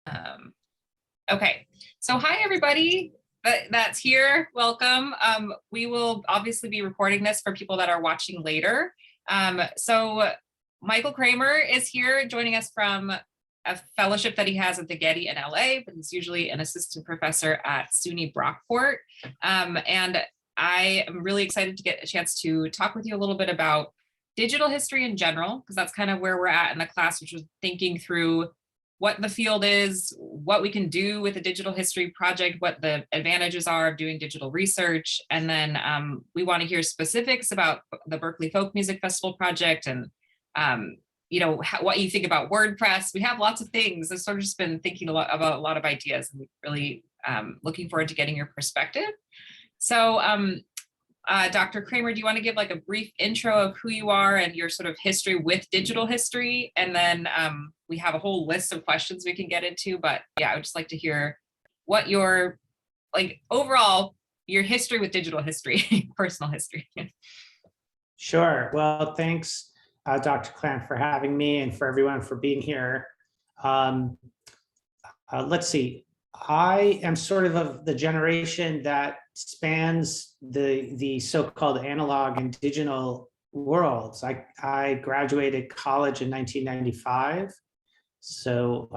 Um, okay, so hi everybody that's here, welcome. We will obviously be recording this for people that are watching later. So Michael Kramer is here joining us from a fellowship that he has at the Getty in LA, but he's usually an assistant professor at SUNY Brockport. And I am really excited to get a chance to talk with you a little bit about digital history in general, because that's kind of where we're at in the class, which was thinking through what the field is, what we can do with a digital history project, what the advantages are of doing digital research. And then we want to hear specifics about the Berkeley Folk Music Festival project and what you think about WordPress. We have lots of things. I've sort of just been thinking about a lot of ideas and really looking forward to getting your perspective. So Dr. Kramer, do you want to give like a brief intro of who you are and your sort of history with digital history? And then we have a whole list of questions we can get into, but yeah, I would just like to hear what your, like overall, your history with digital history, personal history. Sure. Well, thanks, Dr. Clamp, for having me and for everyone for being here. Let's see. I am sort of the generation that spans the so-called analog and digital worlds. I graduated college in 1995. So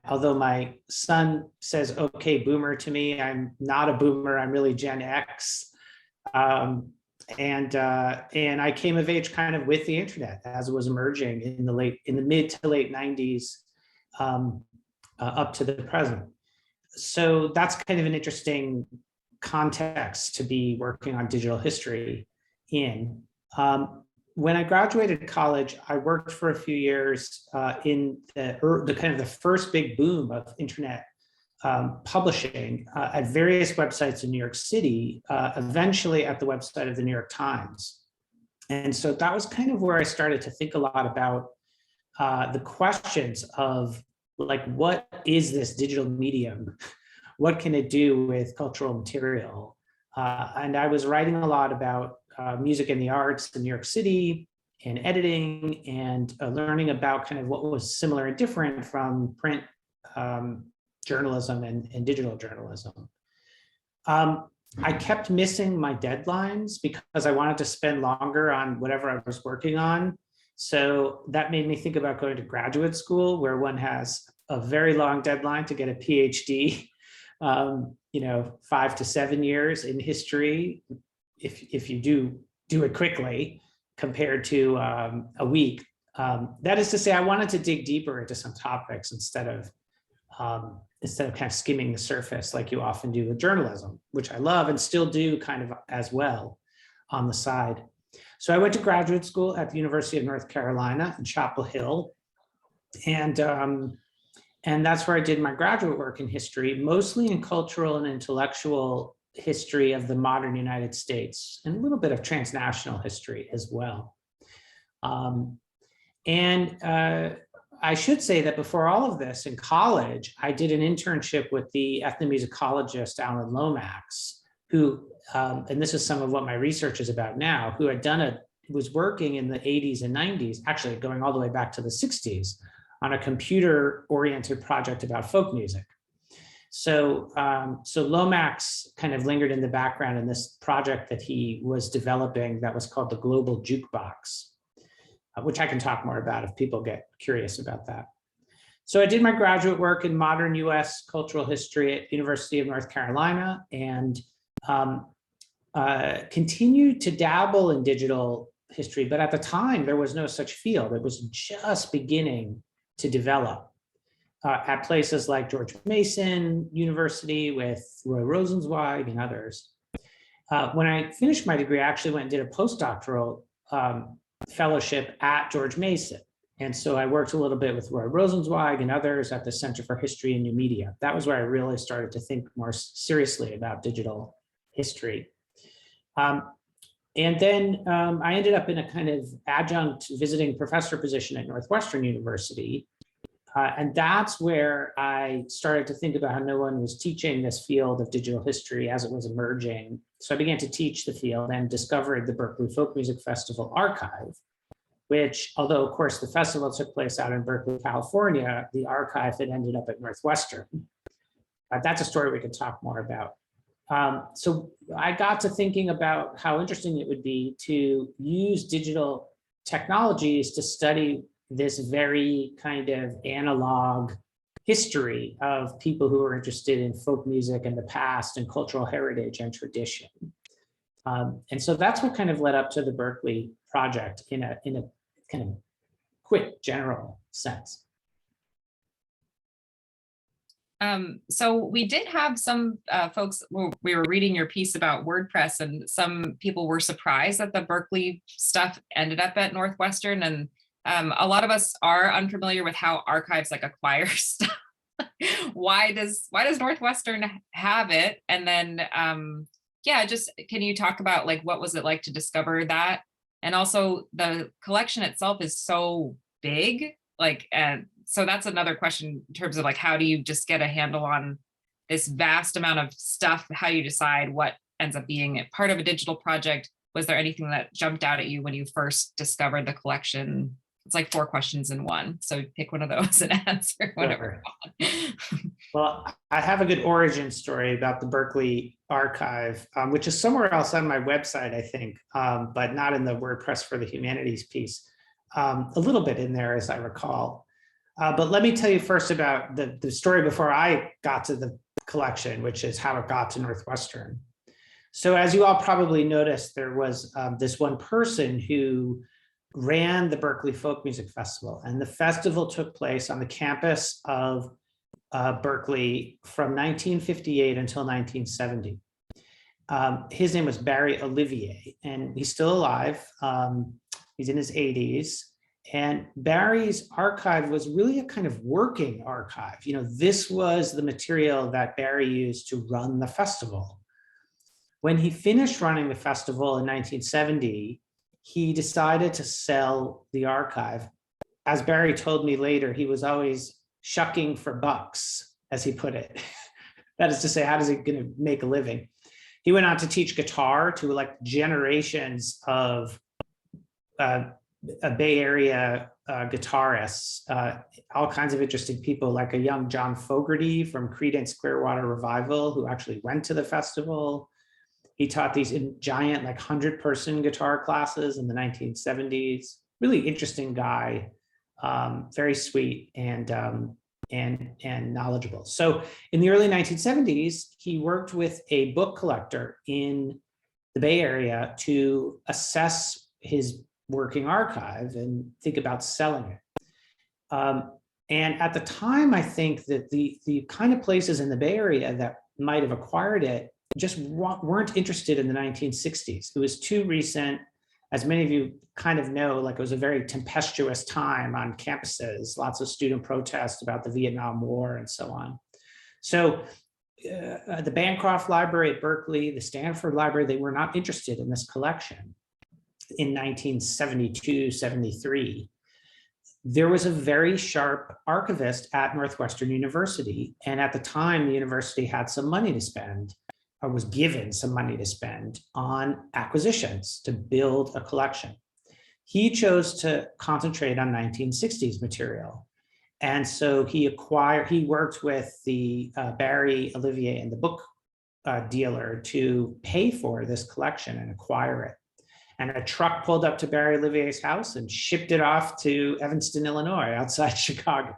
although my son says, okay, boomer to me, I'm not a boomer, I'm really Gen X. And I came of age kind of with the internet as it was emerging in the mid to late 90s up to the present. So that's kind of an interesting context to be working on digital history in. When I graduated college, I worked for a few years in the kind of the first big boom of internet publishing at various websites in New York City, eventually at the website of the New York Times. And so that was kind of where I started to think a lot about the questions of like, what is this digital medium? What can it do with cultural material? And I was writing a lot about music and the arts in New York City and editing and learning about kind of what was similar and different from print journalism and digital journalism. I kept missing my deadlines because I wanted to spend longer on whatever I was working on. So that made me think about going to graduate school, where one has a very long deadline to get a PhD, 5 to 7 years in history, if you do it quickly, compared to a week. That is to say, I wanted to dig deeper into some topics instead of kind of skimming the surface like you often do with journalism, which I love and still do kind of as well on the side. So I went to graduate school at the University of North Carolina in Chapel Hill. And that's where I did my graduate work in history, mostly in cultural and intellectual history of the modern United States, and a little bit of transnational history as well. I should say that before all of this in college, I did an internship with the ethnomusicologist Alan Lomax, who, and this is some of what my research is about now, who was working in the 80s and 90s, actually going all the way back to the 60s, on a computer-oriented project about folk music. So Lomax kind of lingered in the background in this project that he was developing that was called the Global Jukebox, which I can talk more about if people get curious about that. So I did my graduate work in modern US cultural history at University of North Carolina and continued to dabble in digital history, but at the time there was no such field. It was just beginning to develop at places like George Mason University with Roy Rosenzweig and others. When I finished my degree, I actually went and did a postdoctoral fellowship at George Mason. And so I worked a little bit with Roy Rosenzweig and others at the Center for History and New Media. That was where I really started to think more seriously about digital history. And then I ended up in a kind of adjunct visiting professor position at Northwestern University. And that's where I started to think about how no one was teaching this field of digital history as it was emerging. So I began to teach the field and discovered the Berkeley Folk Music Festival archive, which, although of course the festival took place out in Berkeley, California, the archive had ended up at Northwestern. That's a story we could talk more about. So I got to thinking about how interesting it would be to use digital technologies to study this very kind of analog history of people who are interested in folk music and the past and cultural heritage and tradition. And so that's what kind of led up to the Berkeley project in a kind of quick general sense. So we did have some folks, we were reading your piece about WordPress, and some people were surprised that the Berkeley stuff ended up at Northwestern. And a lot of us are unfamiliar with how archives like acquire stuff. Why does Northwestern have it? And then, yeah, just can you talk about like, what was it like to discover that? And also the collection itself is so big, like, and so that's another question in terms of like, how do you just get a handle on this vast amount of stuff? How do you decide what ends up being part of a digital project? Was there anything that jumped out at you when you first discovered the collection? It's like 4 questions in one. So pick one of those and answer whatever. Well, I have a good origin story about the Berkeley archive, which is somewhere else on my website, I think, but not in the WordPress for the Humanities piece. A little bit in there, as I recall. But let me tell you first about the story before I got to the collection, which is how it got to Northwestern. So as you all probably noticed, there was this one person who ran the Berkeley Folk Music Festival, and the festival took place on the campus of Berkeley from 1958 until 1970. His name was Barry Olivier, and he's still alive. He's in his 80s. And Barry's archive was really a kind of working archive. You know, this was the material that Barry used to run the festival. When he finished running the festival in 1970, he decided to sell the archive. As Barry told me later, he was always shucking for bucks, as he put it. That is to say, how is he going to make a living? He went on to teach guitar to like generations of Bay Area guitarists, all kinds of interesting people, like a young John Fogerty from Creedence Clearwater Revival, who actually went to the festival. He taught these giant, like 100-person guitar classes in the 1970s. Really interesting guy, very sweet and knowledgeable. So in the early 1970s, he worked with a book collector in the Bay Area to assess his working archive and think about selling it. And at the time, I think that the kind of places in the Bay Area that might have acquired it just weren't interested in the 1960s. It was too recent. As many of you kind of know, like it was a very tempestuous time on campuses, lots of student protests about the Vietnam War and so on. So the Bancroft Library at Berkeley, the Stanford Library, they were not interested in this collection in 1972, 73. There was a very sharp archivist at Northwestern University. And at the time, the university had some money to spend, or was given some money to spend on acquisitions to build a collection. He chose to concentrate on 1960s material. And so he worked with the Barry Olivier and the book dealer to pay for this collection and acquire it. And a truck pulled up to Barry Olivier's house and shipped it off to Evanston, Illinois, outside Chicago.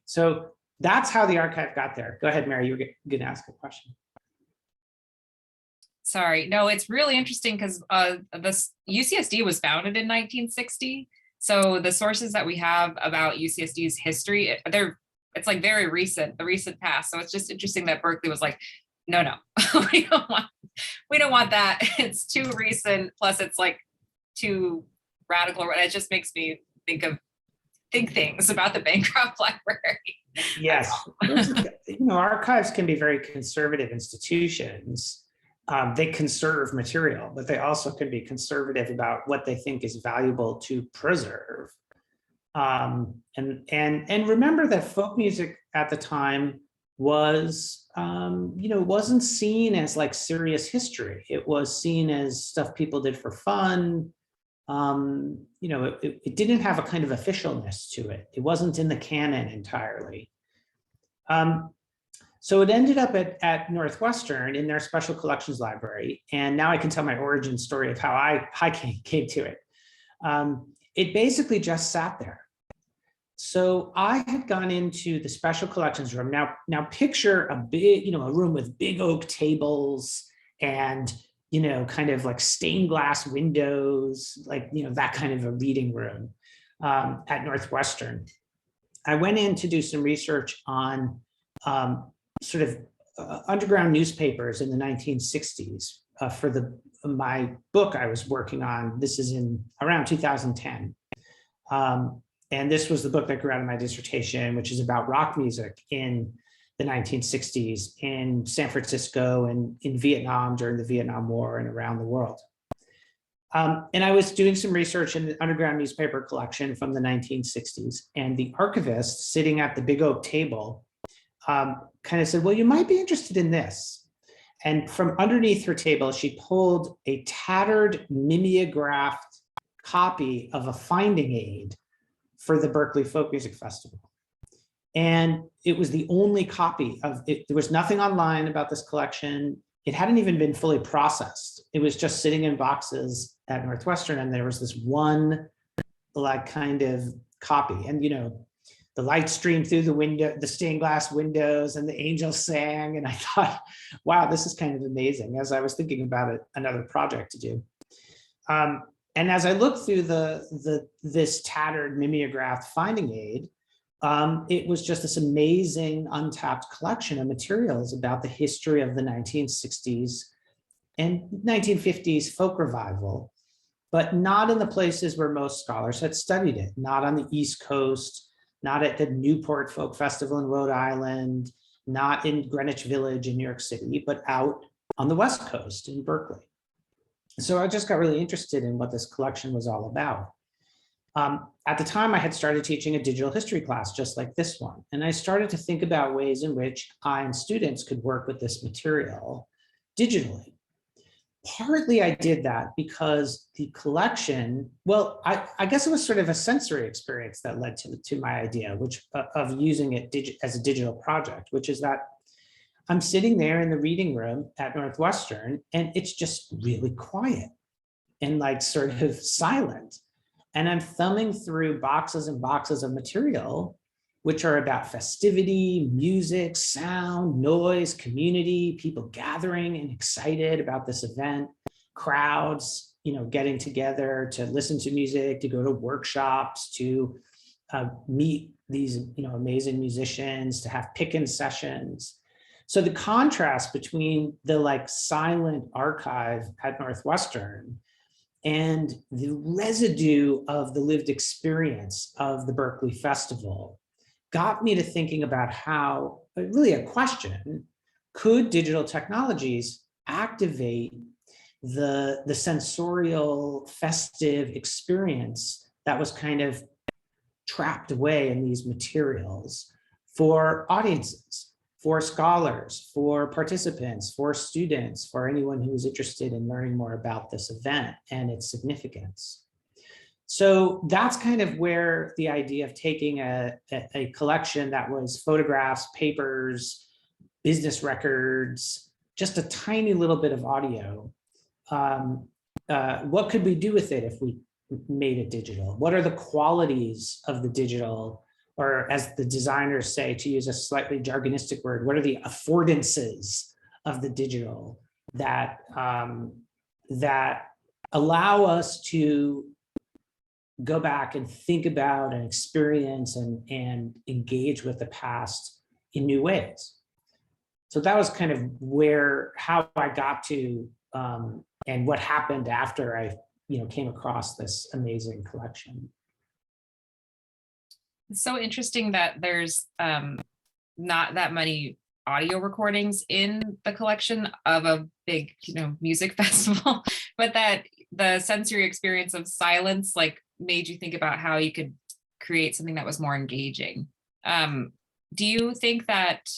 So that's how the archive got there. Go ahead, Mary, you were going to ask a question. Sorry, no, it's really interesting because this UCSD was founded in 1960. So the sources that we have about UCSD's history, it's like very recent, the recent past. So it's just interesting that Berkeley was like, no, we don't want that. It's too recent. Plus it's like too radical. It just makes me think things about the Bancroft Library. Yes, archives can be very conservative institutions. They conserve material, but they also can be conservative about what they think is valuable to preserve. And remember that folk music at the time was, wasn't seen as like serious history. It was seen as stuff people did for fun. you know, it didn't have a kind of officialness to it. It wasn't in the canon entirely. So it ended up at Northwestern in their special collections library. And now I can tell my origin story of how I came to it. It basically just sat there. So I had gone into the special collections room. Now picture a big, you know, a room with big oak tables and, you know, kind of like stained glass windows, like, you know, that kind of a reading room at Northwestern. I went in to do some research on sort of underground newspapers in the 1960s for my book I was working on. This is in around 2010. And this was the book that grew out of my dissertation, which is about rock music in the 1960s in San Francisco and in Vietnam during the Vietnam War and around the world. And I was doing some research in the underground newspaper collection from the 1960s, and the archivist sitting at the big oak table kind of said, well, you might be interested in this. And from underneath her table, she pulled a tattered mimeographed copy of a finding aid for the Berkeley Folk Music Festival. And it was the only copy of it. There was nothing online about this collection. It hadn't even been fully processed. It was just sitting in boxes at Northwestern. And there was this one like kind of copy. And, you know, the light streamed through the window, the stained glass windows, and the angels sang. And I thought, wow, this is kind of amazing, as I was thinking about it, another project to do. And as I looked through this tattered mimeographed finding aid, it was just this amazing untapped collection of materials about the history of the 1960s and 1950s folk revival, but not in the places where most scholars had studied it, not on the East Coast, not at the Newport Folk Festival in Rhode Island, not in Greenwich Village in New York City, but out on the West Coast in Berkeley. So I just got really interested in what this collection was all about. At the time, I had started teaching a digital history class just like this one. And I started to think about ways in which I and students could work with this material digitally. Partly I did that because the collection, well, I guess it was sort of a sensory experience that led to my idea, which of using it as a digital project, which is that I'm sitting there in the reading room at Northwestern, and it's just really quiet and like sort of silent. And I'm thumbing through boxes and boxes of material, which are about festivity, music, sound, noise, community, people gathering and excited about this event, crowds, you know, getting together to listen to music, to go to workshops, to meet these, you know, amazing musicians, to have pick-in sessions. So the contrast between the like silent archive at Northwestern and the residue of the lived experience of the Berkeley Festival got me to thinking about how, really a question, could digital technologies activate the sensorial festive experience that was kind of trapped away in these materials for audiences, for scholars, for participants, for students, for anyone who is interested in learning more about this event and its significance. So that's kind of where the idea of taking a collection that was photographs, papers, business records, just a tiny little bit of audio. What could we do with it if we made it digital? What are the qualities of the digital? Or as the designers say, to use a slightly jargonistic word, what are the affordances of the digital that, that allow us to go back and think about and experience and engage with the past in new ways? So that was kind of how I got to, and what happened after I, you know, came across this amazing collection. It's so interesting that there's not that many audio recordings in the collection of a big, you know, music festival, but that the sensory experience of silence like made you think about how you could create something that was more engaging. Do you think that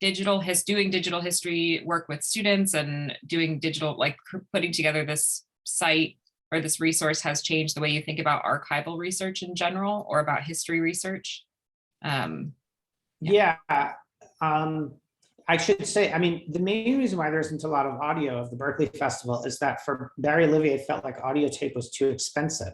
doing digital history work with students and doing digital, like putting together this site or this resource has changed the way you think about archival research in general or about history research? Yeah. I should say, I mean, the main reason why there isn't a lot of audio of the Berkeley Festival is that for Barry Olivier, it felt like audio tape was too expensive.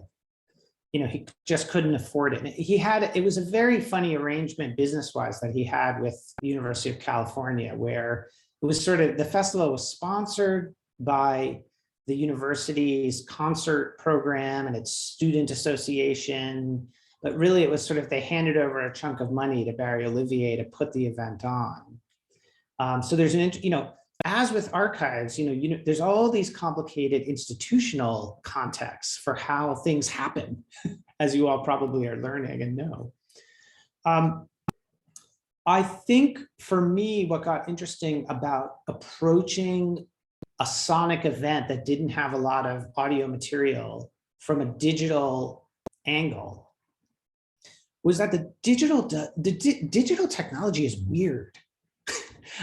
You know, he just couldn't afford it. It was a very funny arrangement business-wise that he had with the University of California, where it was sort of, the festival was sponsored by the university's concert program and its student association, but really it was sort of, they handed over a chunk of money to Barry Olivier to put the event on. So there's as with archives, there's all these complicated institutional contexts for how things happen, as you all probably are learning and know. I think for me, what got interesting about approaching a sonic event that didn't have a lot of audio material from a digital angle was that the digital technology is weird.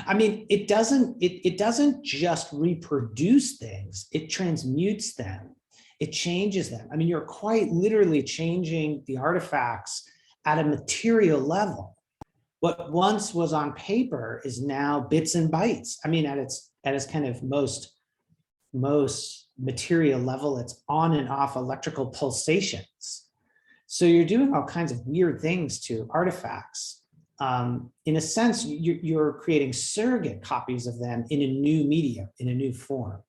I mean, it doesn't just reproduce things, it transmutes them, it changes them. I mean, you're quite literally changing the artifacts at a material level. What once was on paper is now bits and bytes. I mean, at its kind of most material level, it's on and off electrical pulsations. So you're doing all kinds of weird things to artifacts. In a sense, you're creating surrogate copies of them in a new medium, in a new form.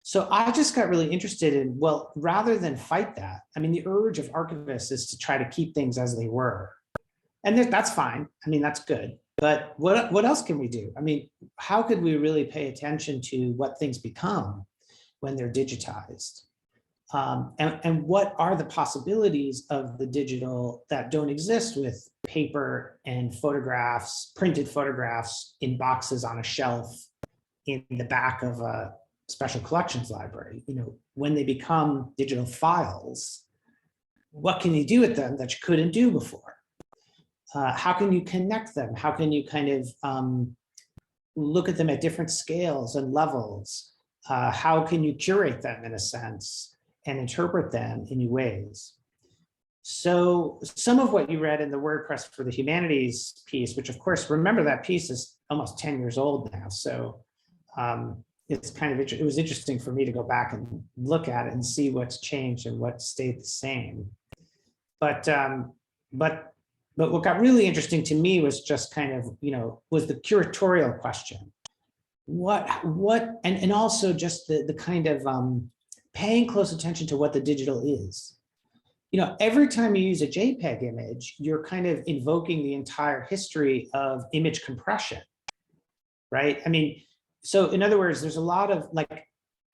So I just got really interested in, well, rather than fight that, I mean, the urge of archivists is to try to keep things as they were. And that's fine. I mean, that's good. But what else can we do? I mean, how could we really pay attention to what things become when they're digitized? And what are the possibilities of the digital that don't exist with paper and photographs, printed photographs in boxes on a shelf in the back of a special collections library? When they become digital files, what can you do with them that you couldn't do before? How can you connect them? How can you kind of look at them at different scales and levels? How can you curate them in a sense and interpret them in new ways? So some of what you read in the WordPress for the Humanities piece, which of course, remember that piece is almost 10 years old now. So it's kind of, it was interesting for me to go back and look at it and see what's changed and what stayed the same. But what got really interesting to me was just kind of, was the curatorial question. And also just the kind of paying close attention to what the digital is. Every time you use a JPEG image, you're kind of invoking the entire history of image compression, right? I mean, so in other words, there's a lot of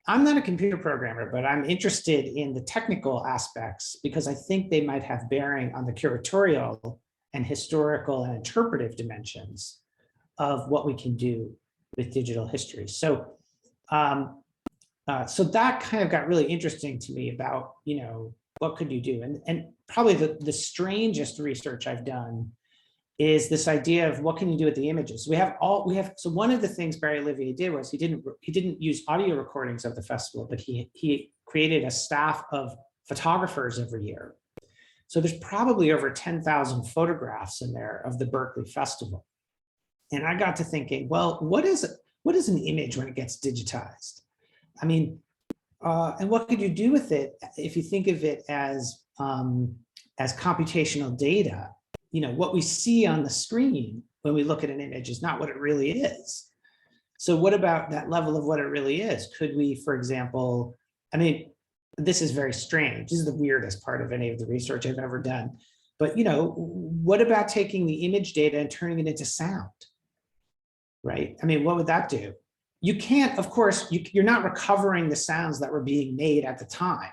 I'm not a computer programmer, but I'm interested in the technical aspects because I think they might have bearing on the curatorial and historical and interpretive dimensions of what we can do with digital history. So, so that kind of got really interesting to me about, what could you do? And probably the strangest research I've done is this idea of what can you do with the images? So one of the things Barry Olivier did was he didn't use audio recordings of the festival, but he created a staff of photographers every year. So there's probably over 10,000 photographs in there of the Berkeley Festival. And I got to thinking, well, what is an image when it gets digitized? I mean, and what could you do with it if you think of it as computational data? What we see on the screen when we look at an image is not what it really is. So what about that level of what it really is? Could we, for example, I mean, this is very strange. This is the weirdest part of any of the research I've ever done. But what about taking the image data and turning it into sound? Right? I mean, what would that do? You can't, of course, you're not recovering the sounds that were being made at the time.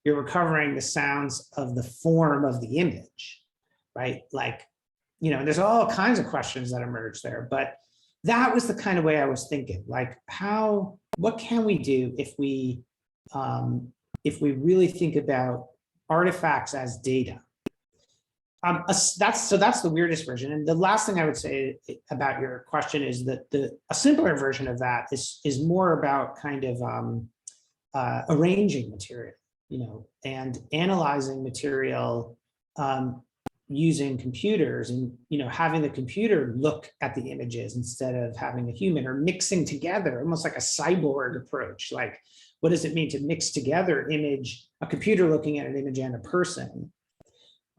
You're recovering the sounds of the form of the image, right? There's all kinds of questions that emerge there, but that was the kind of way I was thinking, what can we do if we really think about artifacts as data? That's the weirdest version. And the last thing I would say about your question is that a simpler version of that is more about kind of arranging material, and analyzing material using computers, and having the computer look at the images instead of having a human, or mixing together, almost like a cyborg approach. Like, what does it mean to mix together a computer looking at an image and a person?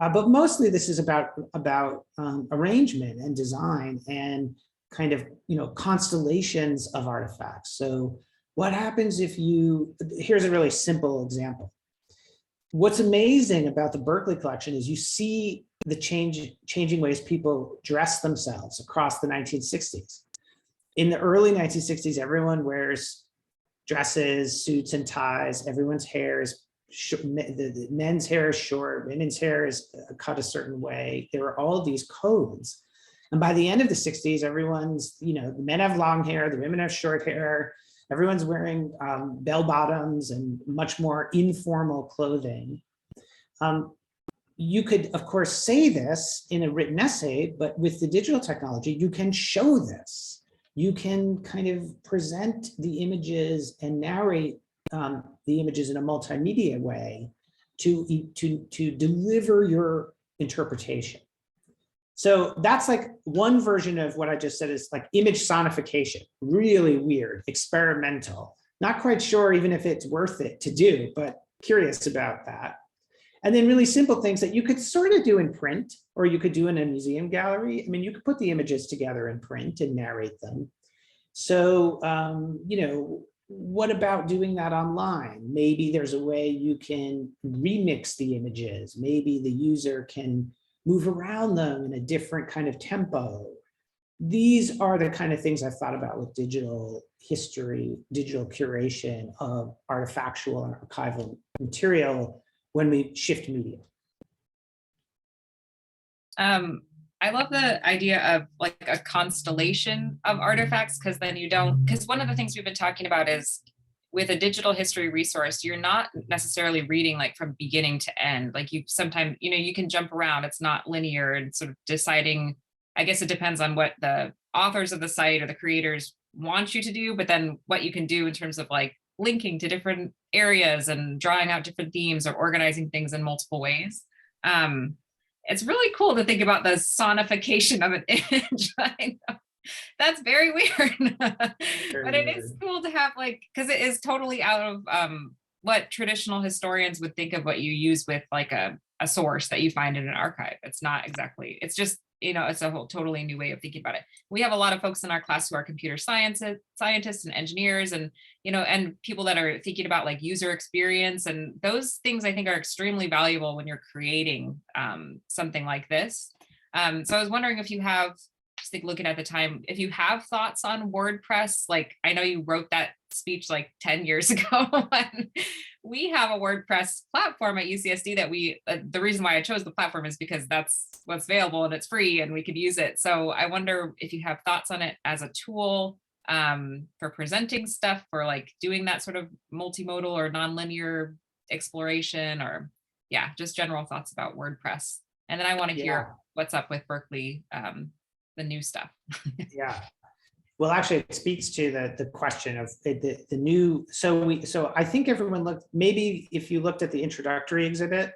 But mostly this is about arrangement and design and kind of constellations of artifacts. So what happens if here's a really simple example. What's amazing about the Berkeley collection is you see the changing ways people dress themselves across the 1960s. In the early 1960s, everyone wears dresses, suits, and ties. Everyone's hair is the men's hair is short, women's hair is cut a certain way. There are all of these codes. And by the end of the 60s, everyone's, the men have long hair, the women have short hair. Everyone's wearing bell bottoms and much more informal clothing. You could, of course, say this in a written essay, but with the digital technology, you can show this. You can kind of present the images and narrate the images in a multimedia way to deliver your interpretation. So that's like one version of what I just said is like image sonification, really weird, experimental, not quite sure even if it's worth it to do, but curious about that. And then really simple things that you could sort of do in print, or you could do in a museum gallery. I mean, you could put the images together in print and narrate them. So, what about doing that online? Maybe there's a way you can remix the images. Maybe the user can move around them in a different kind of tempo. These are the kind of things I've thought about with digital history, digital curation of artifactual and archival material when we shift media. I love the idea of like a constellation of artifacts, because then because one of the things we've been talking about is with a digital history resource, you're not necessarily reading like from beginning to end. Like you sometimes, you can jump around. It's not linear, and sort of deciding, I guess it depends on what the authors of the site or the creators want you to do, but then what you can do in terms of like linking to different areas and drawing out different themes or organizing things in multiple ways. It's really cool to think about the sonification of an image. I know. That's very weird, but it is cool to have because it is totally out of what traditional historians would think of what you use with like a source that you find in an archive. It's not exactly, it's just, it's a whole totally new way of thinking about it. We have a lot of folks in our class who are computer scientists and engineers, and, and people that are thinking about like user experience, and those things I think are extremely valuable when you're creating something like this. So I was wondering if you have, just looking at the time, if you have thoughts on WordPress. Like, I know you wrote that speech like 10 years ago. We have a WordPress platform at UCSD that the reason why I chose the platform is because that's what's available and it's free and we could use it. So I wonder if you have thoughts on it as a tool for presenting stuff, for like doing that sort of multimodal or nonlinear exploration, or just general thoughts about WordPress. And then I want to hear what's up with Berkeley, the new stuff. Yeah. Well, actually, it speaks to the question of the new. So I think everyone looked. Maybe if you looked at the introductory exhibit.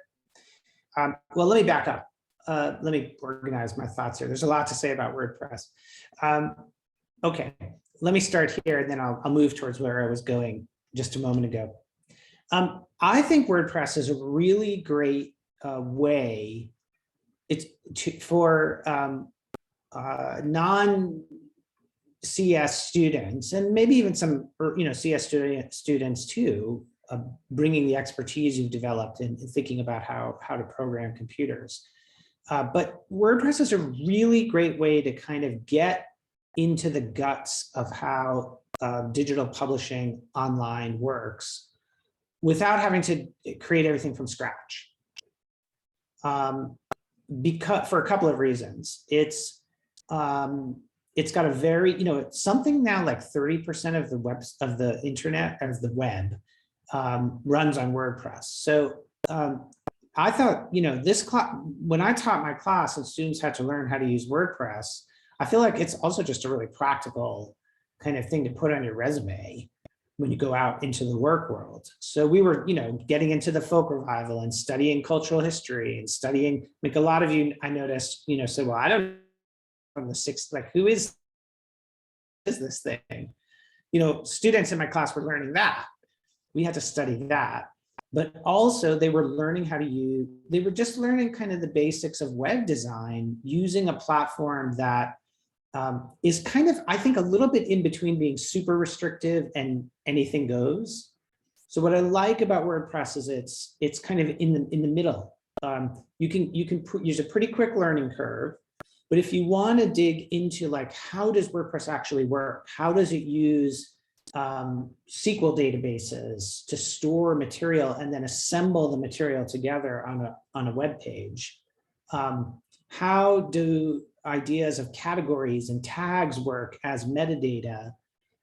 Well, let me back up. Let me organize my thoughts here. There's a lot to say about WordPress. Okay, let me start here, and then I'll move towards where I was going just a moment ago. I think WordPress is a really great way. For non-CS students, and maybe even some CS students too, bringing the expertise you've developed in thinking about how to program computers. But WordPress is a really great way to kind of get into the guts of how digital publishing online works without having to create everything from scratch. Because for a couple of reasons. It's got a very, it's something now like 30% of the web runs on WordPress. So I thought, this class, when I taught my class and students had to learn how to use WordPress, I feel like it's also just a really practical kind of thing to put on your resume. when you go out into the work world. So we were, getting into the folk revival and studying cultural history and studying, like a lot of you I noticed, said, well, I don't know from the sixth, like who is this thing? Students in my class were learning that. We had to study that. But also they were learning how to use, they were just learning kind of the basics of web design using a platform that is kind of, I think, a little bit in between being super restrictive and anything goes. So what I like about WordPress is it's kind of in the middle. You can use a pretty quick learning curve, but if you want to dig into like, how does WordPress actually work? How does it use SQL databases to store material and then assemble the material together on a web page? How do ideas of categories and tags work as metadata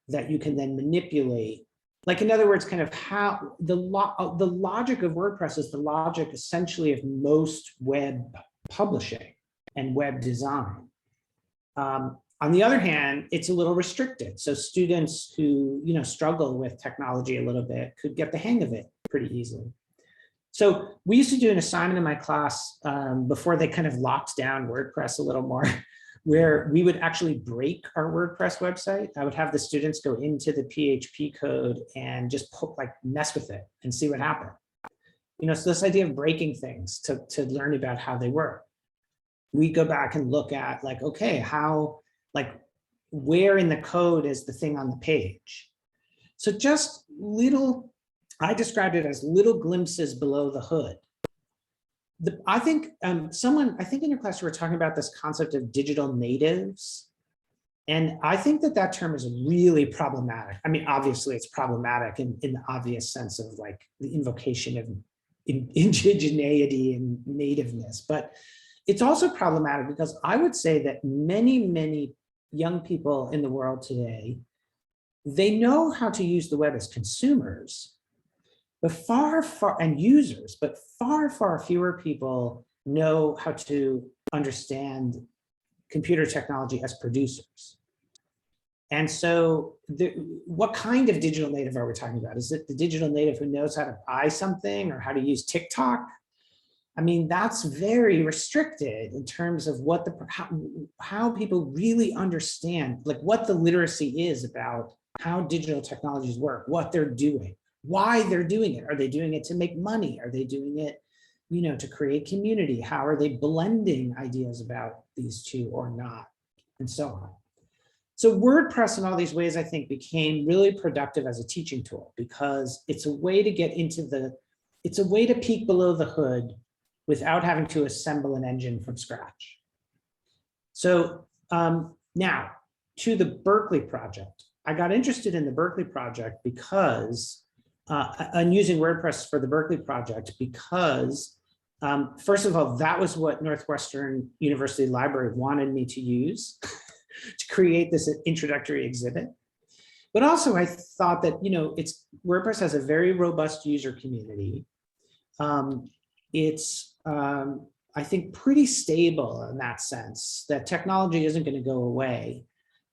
that you can then manipulate? Like, in other words, kind of how the logic of WordPress is the logic essentially of most web publishing and web design. On the other hand, it's a little restricted. So students who struggle with technology a little bit could get the hang of it pretty easily. So we used to do an assignment in my class before they kind of locked down WordPress a little more, where we would actually break our WordPress website. I would have the students go into the PHP code and just mess with it and see what happened. So this idea of breaking things to learn about how they work. We go back and look at like, okay, where in the code is the thing on the page? So just I described it as little glimpses below the hood. I think in your class you were talking about this concept of digital natives. And I think that term is really problematic. I mean, obviously it's problematic in the obvious sense of like the invocation of indigeneity and nativeness, but it's also problematic because I would say that many, many young people in the world today, they know how to use the web as consumers, but far fewer people know how to understand computer technology as producers. And so what kind of digital native are we talking about? Is it the digital native who knows how to buy something or how to use TikTok? I mean, that's very restricted in terms of what how people really understand, like what the literacy is about how digital technologies work, what they're doing, why they're doing it. Are they doing it to make money? Are they doing it, to create community? How are they blending ideas about these two or not, and so on. So WordPress in all these ways, I think, became really productive as a teaching tool because it's a way to get into it's a way to peek below the hood without having to assemble an engine from scratch. So now to the Berkeley project. I got interested in the Berkeley project because I'm using WordPress for the Berkeley project because first of all, that was what Northwestern University Library wanted me to use to create this introductory exhibit. But also I thought that, WordPress has a very robust user community. It's, I think, pretty stable in that sense, that technology isn't going to go away.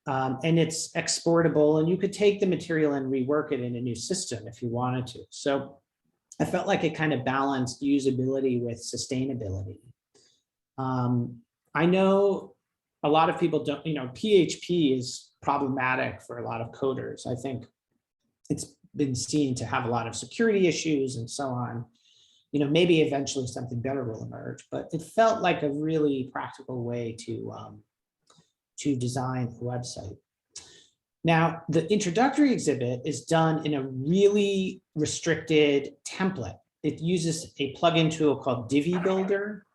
And it's exportable, and you could take the material and rework it in a new system if you wanted to. So I felt like it kind of balanced usability with sustainability. I know a lot of people don't, PHP is problematic for a lot of coders. I think it's been seen to have a lot of security issues and so on. Maybe eventually something better will emerge, but it felt like a really practical way to design a website. Now, the introductory exhibit is done in a really restricted template. It uses a plugin tool called Divi Builder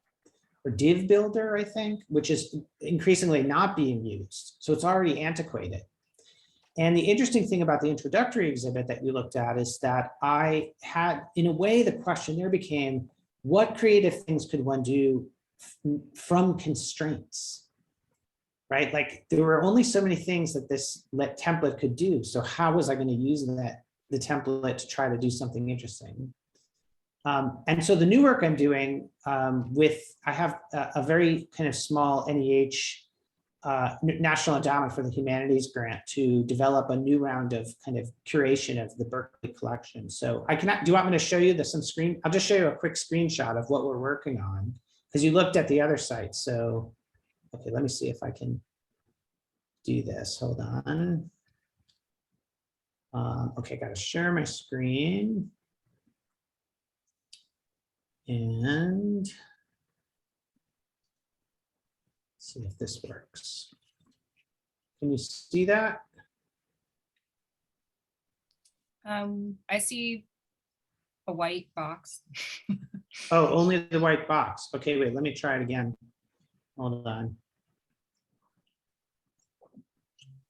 or Div Builder, I think, which is increasingly not being used. So it's already antiquated. And the interesting thing about the introductory exhibit that you looked at is that I had, in a way, the question there became, what creative things could one do from constraints, right? Like there were only so many things that this template could do. So how was I going to use the template to try to do something interesting? And so the new work I'm doing I have a very kind of small NEH National Endowment for the Humanities grant to develop a new round of kind of curation of the Berkeley collection. So I cannot, do you want me to show you some screen? I'll just show you a quick screenshot of what we're working on, because you looked at the other site. So, okay, let me see if I can do this. Hold on. Okay, got to share my screen. And see if this works. Can you see that? I see a white box. Oh, only the white box. Okay, wait, let me try it again. Hold on.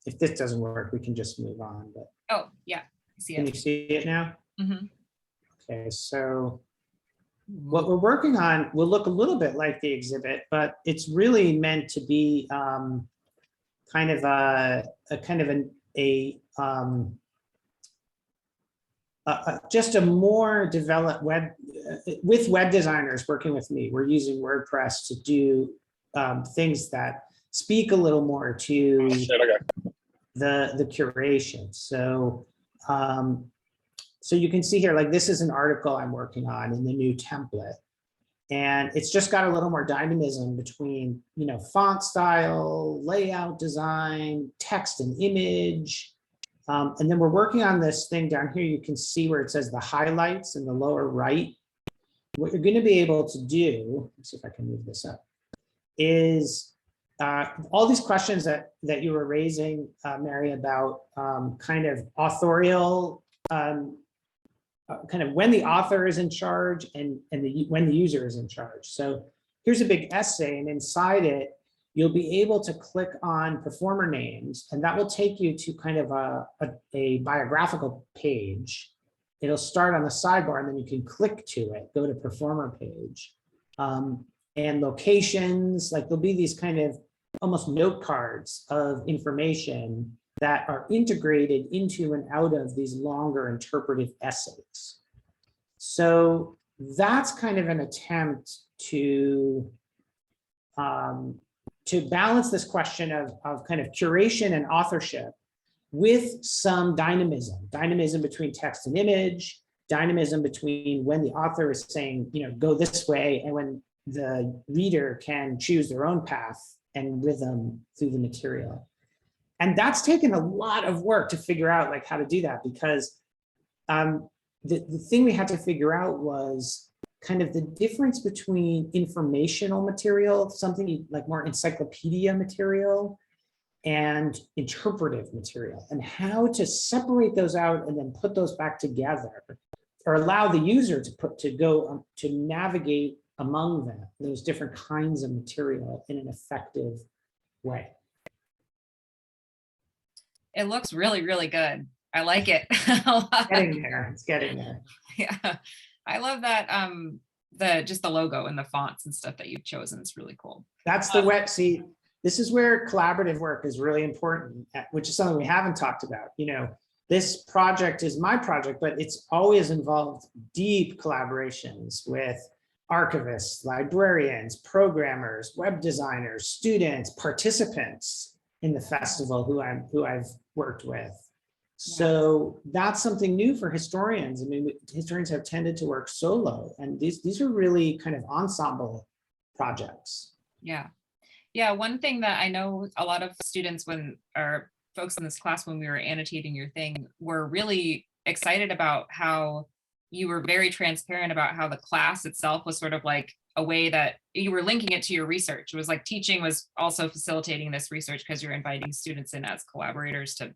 If this doesn't work, we can just move on. But Oh, yeah, I see can it. you see it now? Mhm. Okay, so what we're working on will look a little bit like the exhibit, but it's really meant to be kind of just a more developed web with web designers working with me. We're using WordPress to do things that speak a little more to the curation. So so you can see here, like this is an article I'm working on in the new template. And it's just got a little more dynamism between, you know, font style, layout design, text and image. And then we're working on this thing down here. You can see where it says the highlights in the lower right. What you're going to be able to do, let's see if I can move this up, is all these questions that you were raising, Mary, about kind of authorial, kind of when the author is in charge and when the user is in charge. So here's a big essay, and inside it, you'll be able to click on performer names, and that will take you to kind of a biographical page. It'll start on the sidebar, and then you can click to it, go to performer page. And locations, like there'll be these kind of almost note cards of information that are integrated into and out of these longer interpretive essays. So that's kind of an attempt to balance this question of kind of curation and authorship with some dynamism between text and image, dynamism between when the author is saying, you know, go this way, and when the reader can choose their own path and rhythm through the material. And that's taken a lot of work to figure out like how to do that, because the thing we had to figure out was kind of the difference between informational material, something like more encyclopedia material, and interpretive material, and how to separate those out and then put those back together, or allow the user to navigate among them, those different kinds of material in an effective way. It looks really, really good. I like it. It's getting there. It's getting there. Yeah, I love that. Just the logo and the fonts and stuff that you've chosen. It's really cool. That's the web. See, this is where collaborative work is really important, which is something we haven't talked about. You know, this project is my project, but it's always involved deep collaborations with archivists, librarians, programmers, web designers, students, participants in the festival who I've worked with. So that's something new for historians. I mean, historians have tended to work solo, and these are really kind of ensemble projects. Yeah. Yeah, one thing that I know a lot of students, or folks in this class, when we were annotating your thing, were really excited about how you were very transparent about how the class itself was sort of like a way that you were linking it to your research. It was like teaching was also facilitating this research because you're inviting students in as collaborators to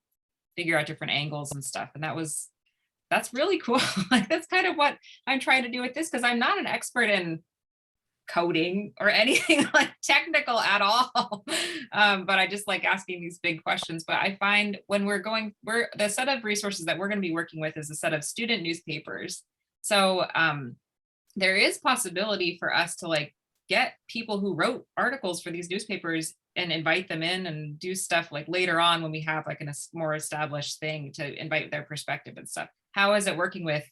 figure out different angles and stuff. And that's really cool. Like that's kind of what I'm trying to do with this, because I'm not an expert in coding or anything like technical at all. But I just like asking these big questions. But I find when the set of resources that we're going to be working with is a set of student newspapers. So there is possibility for us to like get people who wrote articles for these newspapers and invite them in and do stuff like later on when we have like a more established thing to invite their perspective and stuff. How is it working with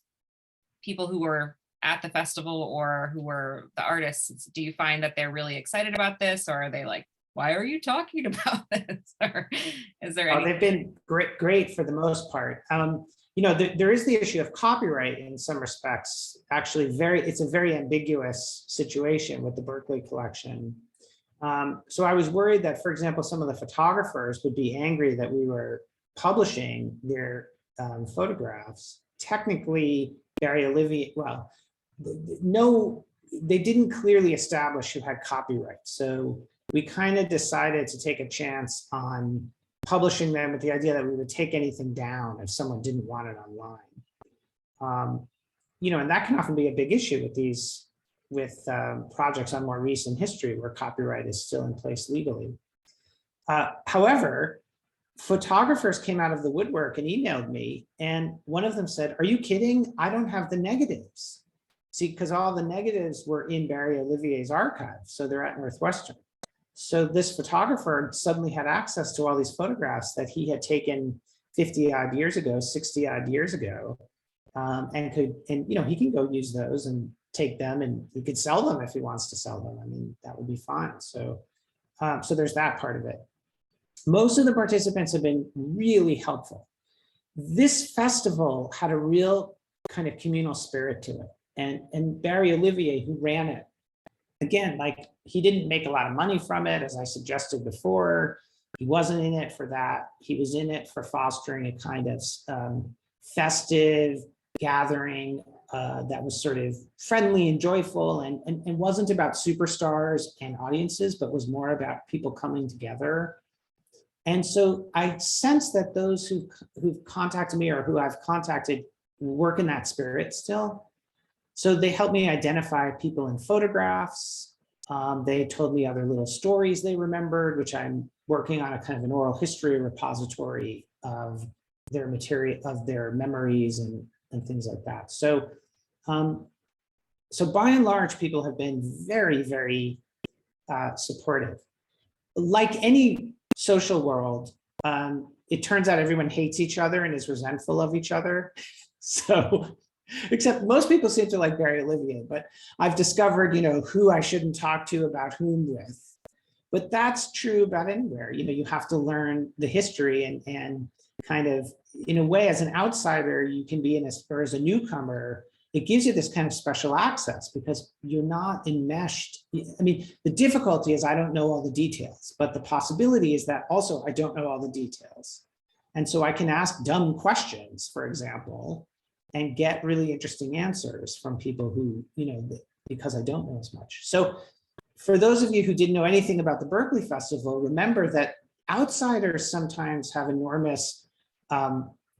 people who were at the festival or who were the artists? Do you find that they're really excited about this, or are they like, why are you talking about this? Or is there any? They've been great for the most part. You know, there is the issue of copyright in some respects. Actually, it's a very ambiguous situation with the Berkeley collection. So I was worried that, for example, some of the photographers would be angry that we were publishing their photographs. Technically, Barry Olivier, well, no, they didn't clearly establish who had copyright. So we kind of decided to take a chance on publishing them with the idea that we would take anything down if someone didn't want it online. You know, and that can often be a big issue with these, projects on more recent history where copyright is still in place legally. However, photographers came out of the woodwork and emailed me, and one of them said, "Are you kidding? I don't have the negatives." See, because all the negatives were in Barry Olivier's archive, so they're at Northwestern. So this photographer suddenly had access to all these photographs that he had taken 50 odd years ago, 60 odd years ago, and you know, he can go use those and take them, and he could sell them if he wants to sell them. I mean, that would be fine. So, so there's that part of it. Most of the participants have been really helpful. This festival had a real kind of communal spirit to it. And Barry Olivier, who ran it, again, like, he didn't make a lot of money from it, as I suggested before. He wasn't in it for that. He was in it for fostering a kind of festive gathering that was sort of friendly and joyful, and wasn't about superstars and audiences, but was more about people coming together. And so I sense that those who've contacted me or who I've contacted work in that spirit still. So they helped me identify people in photographs. They told me other little stories they remembered, which I'm working on a kind of an oral history repository of their material, of their memories and things like that. So, so by and large, people have been very, very supportive. Like any social world, it turns out everyone hates each other and is resentful of each other. So, except most people seem to like Barry Olivier, but I've discovered, you know, who I shouldn't talk to about whom with. But that's true about anywhere. You know, you have to learn the history and kind of, in a way, as an outsider, you can be or as a newcomer, it gives you this kind of special access because you're not enmeshed. I mean, the difficulty is I don't know all the details, but the possibility is that also I don't know all the details. And so I can ask dumb questions, for example, and get really interesting answers from people who, you know, because I don't know as much. So for those of you who didn't know anything about the Berkeley Festival, remember that outsiders sometimes have enormous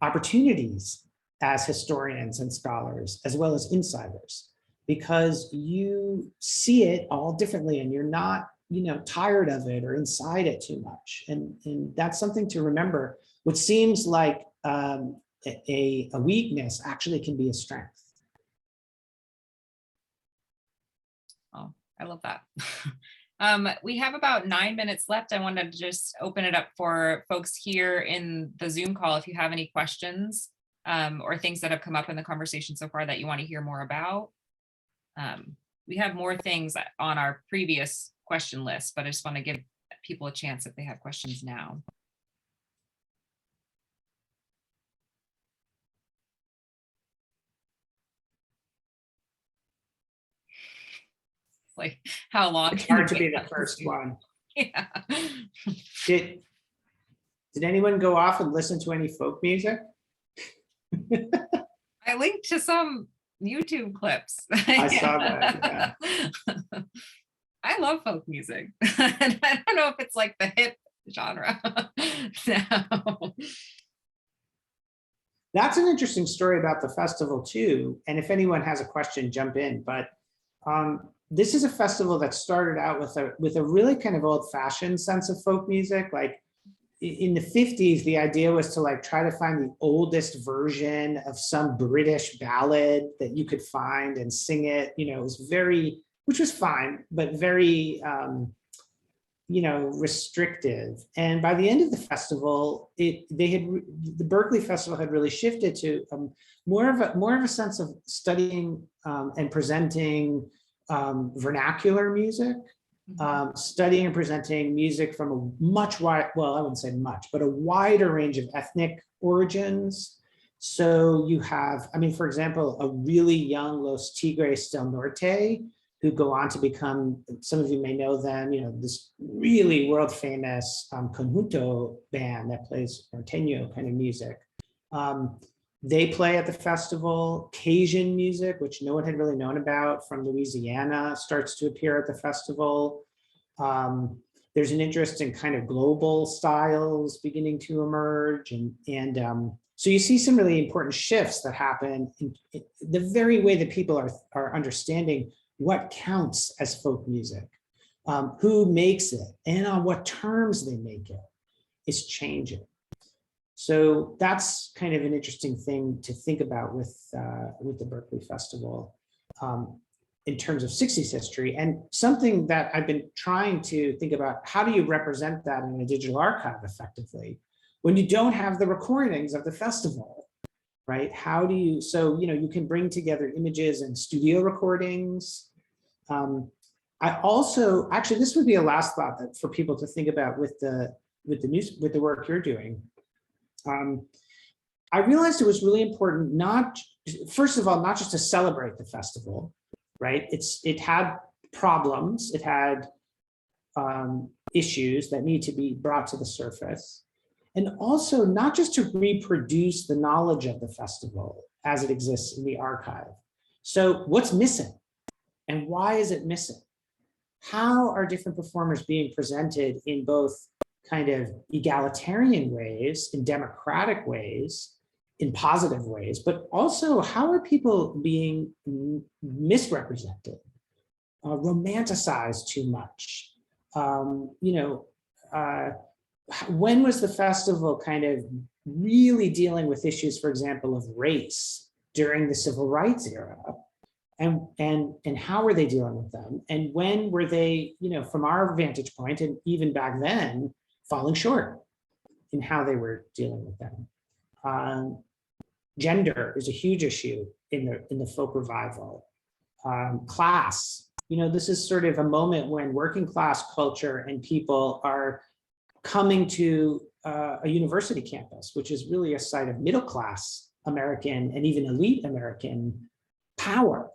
opportunities as historians and scholars, as well as insiders, because you see it all differently and you're not, you know, tired of it or inside it too much. And that's something to remember. What seems like a weakness actually can be a strength. Oh, I love that. We have about 9 minutes left. I wanted to just open it up for folks here in the Zoom call. If you have any questions or things that have come up in the conversation so far that you want to hear more about. We have more things on our previous question list, but I just want to give people a chance if they have questions now. Like, how long? It's hard to be the first one. Yeah. Did anyone go off and listen to any folk music? I linked to some YouTube clips. I saw that. Yeah. I love folk music. And I don't know if it's like the hip genre. No. That's an interesting story about the festival too. And if anyone has a question, jump in. But this is a festival that started out with a really kind of old-fashioned sense of folk music. Like in the 50s, the idea was to like try to find the oldest version of some British ballad that you could find and sing it. You know, it was very, which was fine, but very, you know, restrictive. And by the end of the festival, the Berkeley Festival had really shifted to more of a sense of studying and presenting vernacular music, studying and presenting music from a much wide, well, I wouldn't say much, but a wider range of ethnic origins. So you have, I mean, for example, a really young Los Tigres del Norte, who go on to become, some of you may know them, you know, this really world famous conjunto band that plays norteño kind of music. They play at the festival. Cajun music, which no one had really known about, from Louisiana, starts to appear at the festival. There's an interest in kind of global styles beginning to emerge. So you see some really important shifts that happen in the very way that people are understanding what counts as folk music, who makes it, and on what terms they make it is changing. So that's kind of an interesting thing to think about with the Berkeley Festival in terms of 60s history, and something that I've been trying to think about, how do you represent that in a digital archive effectively when you don't have the recordings of the festival, right? How do you, so, you know, you can bring together images and studio recordings. I also, actually, this would be a last thought that for people to think about with the work you're doing. I realized it was really important, first of all, not just to celebrate the festival, right? It had problems, it had issues that need to be brought to the surface. And also not just to reproduce the knowledge of the festival as it exists in the archive. So what's missing and why is it missing? How are different performers being presented in both kind of egalitarian ways, in democratic ways, in positive ways, but also how are people being misrepresented, romanticized too much? When was the festival kind of really dealing with issues, for example, of race during the civil rights era? And how were they dealing with them? And when were they, you know, from our vantage point, and even back then, falling short in how they were dealing with them? Gender is a huge issue in the folk revival. Class, you know, this is sort of a moment when working class culture and people are coming to a university campus, which is really a site of middle class American and even elite American power.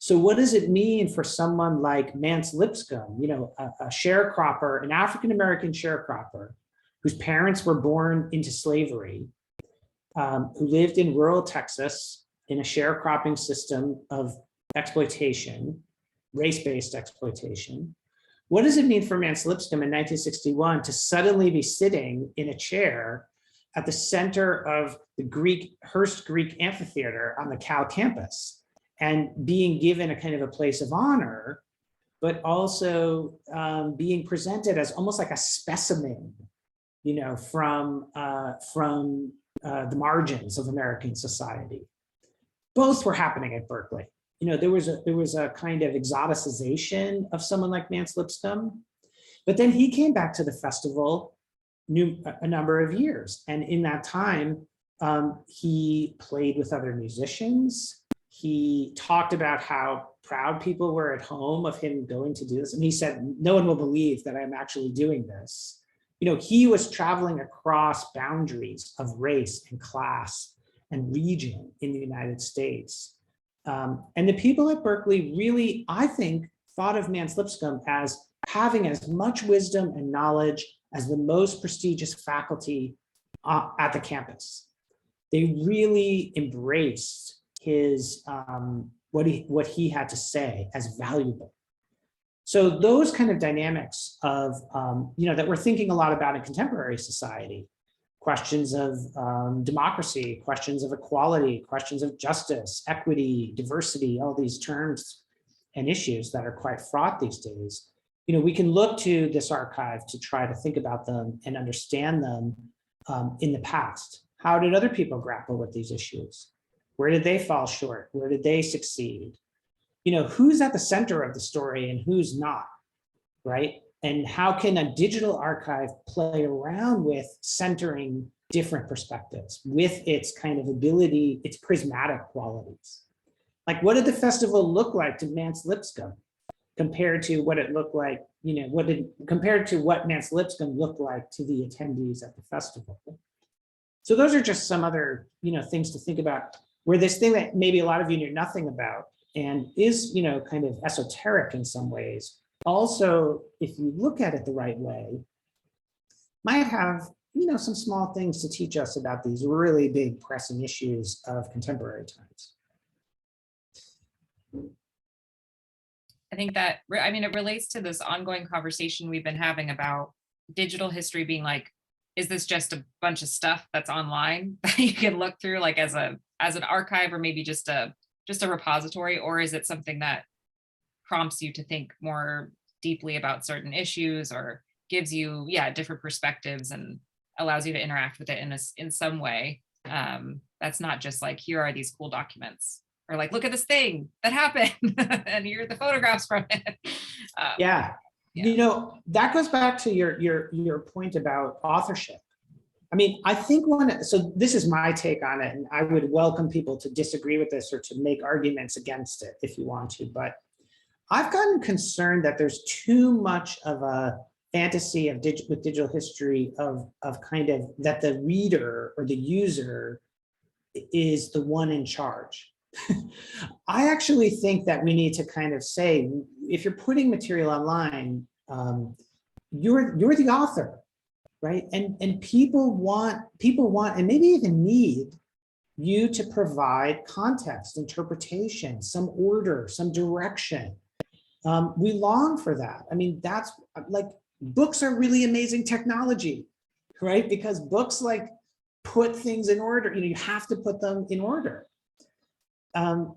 So what does it mean for someone like Mance Lipscomb, you know, a sharecropper, an African-American sharecropper, whose parents were born into slavery, who lived in rural Texas in a sharecropping system of exploitation, race-based exploitation? What does it mean for Mance Lipscomb in 1961 to suddenly be sitting in a chair at the center of the Hearst Greek Amphitheater on the Cal campus and being given a kind of a place of honor, but also being presented as almost like a specimen, you know, from the margins of American society? Both were happening at Berkeley. You know, there was a kind of exoticization of someone like Mance Lipscomb, but then he came back to the festival a number of years, and in that time, he played with other musicians. He talked about how proud people were at home of him going to do this, and he said, "No one will believe that I'm actually doing this." You know, he was traveling across boundaries of race and class and region in the United States. And the people at Berkeley really, I think, thought of Mance Lipscomb as having as much wisdom and knowledge as the most prestigious faculty at the campus. They really embraced his what he had to say as valuable. So those kind of dynamics of you know, that we're thinking a lot about in contemporary society. Questions of democracy, questions of equality, questions of justice, equity, diversity, all these terms and issues that are quite fraught these days. You know, we can look to this archive to try to think about them and understand them in the past. How did other people grapple with these issues? Where did they fall short? Where did they succeed? You know, who's at the center of the story and who's not, right? And how can a digital archive play around with centering different perspectives with its kind of ability, its prismatic qualities? Like, what did the festival look like to Mance Lipscomb? compared to what it looked like, compared to what Nance Lipscomb looked like to the attendees at the festival. So those are just some other, things to think about, where this thing that maybe a lot of you knew nothing about and is, kind of esoteric in some ways, also, if you look at it the right way, might have, some small things to teach us about these really big pressing issues of contemporary times. I think that, it relates to this ongoing conversation we've been having about digital history being like, is this just a bunch of stuff that's online that you can look through like as an archive, or maybe just a repository, or is it something that prompts you to think more deeply about certain issues, or gives you different perspectives and allows you to interact with it in some way that's not just like, here are these cool documents, or like, look at this thing that happened and here are the photographs from it. Yeah. That goes back to your point about authorship. I think so this is my take on it, and I would welcome people to disagree with this or to make arguments against it if you want to, but I've gotten concerned that there's too much of a fantasy of with digital history of kind of that the reader or the user is the one in charge. I actually think that we need to kind of say, if you're putting material online, you're the author, right? And people want, and maybe even need you to provide context, interpretation, some order, some direction. We long for that. That's like, books are really amazing technology, right? Because books like put things in order. You have to put them in order.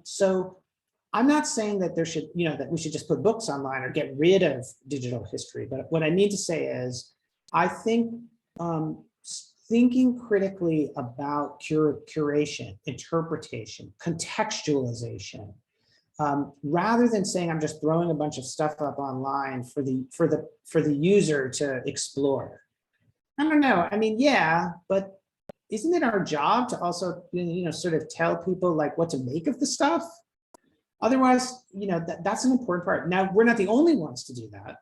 So I'm not saying that that we should just put books online or get rid of digital history. But what I need to say is, I think thinking critically about curation, interpretation, contextualization, rather than saying I'm just throwing a bunch of stuff up online for the user to explore. I don't know. Yeah, but isn't it our job to also, sort of tell people like what to make of the stuff? Otherwise, that's an important part. Now, we're not the only ones to do that.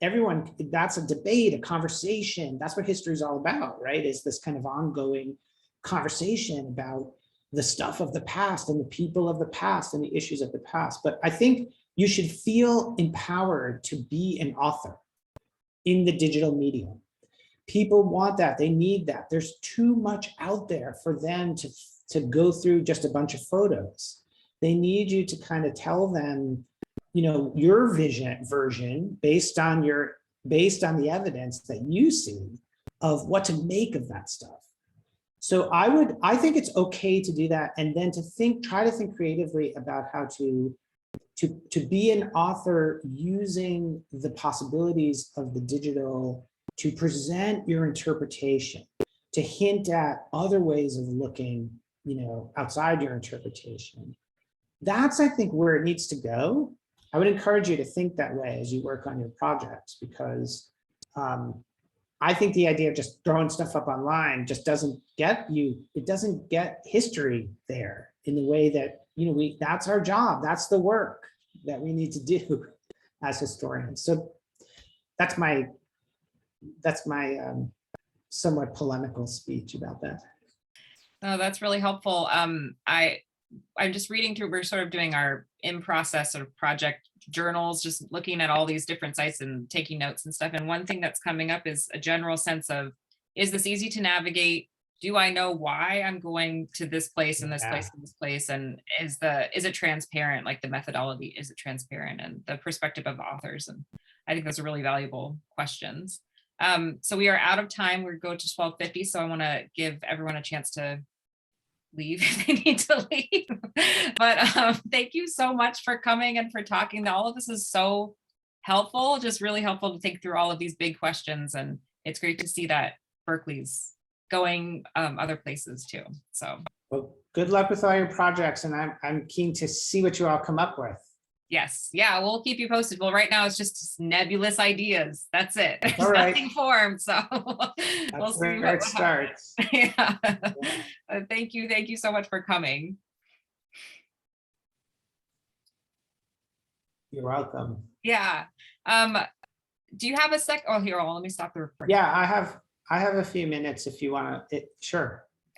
Everyone, that's a debate, a conversation. That's what history is all about, right? Is this kind of ongoing conversation about the stuff of the past and the people of the past and the issues of the past. But I think you should feel empowered to be an author in the digital medium. People want that, they need that. There's too much out there for them to go through just a bunch of photos. They need you to kind of tell them, your version based on the evidence that you see of what to make of that stuff. So I think it's okay to do that, and then to try to think creatively about how to be an author using the possibilities of the digital to present your interpretation, to hint at other ways of looking, outside your interpretation. That's, I think, where it needs to go. I would encourage you to think that way as you work on your projects, because I think the idea of just throwing stuff up online just doesn't get history there in the way that, that's our job. That's the work that we need to do as historians. So that's my somewhat polemical speech about that. No, that's really helpful. I'm just reading through, we're sort of doing our in-process sort of project journals, just looking at all these different sites and taking notes and stuff. And one thing that's coming up is a general sense of, is this easy to navigate? Do I know why I'm going to this place and this place and this place? And is it transparent? Like the methodology, is it transparent? And the perspective of authors. And I think those are really valuable questions. So we are out of time. We're going to 12:50. So I want to give everyone a chance to leave if they need to leave. But thank you so much for coming and for talking. All of this is so helpful, just really helpful to think through all of these big questions. And it's great to see that Berkeley's going other places too. So, well, good luck with all your projects, and I'm keen to see what you all come up with. Yes, yeah, we'll keep you posted. Well, right now it's just nebulous ideas. That's it. There's all right. Nothing formed, so we'll see where it starts. Yeah. Thank you so much for coming. You're welcome. Yeah. Do you have a sec? Oh, here, let me stop the recording. Yeah, I have a few minutes if you want to, sure.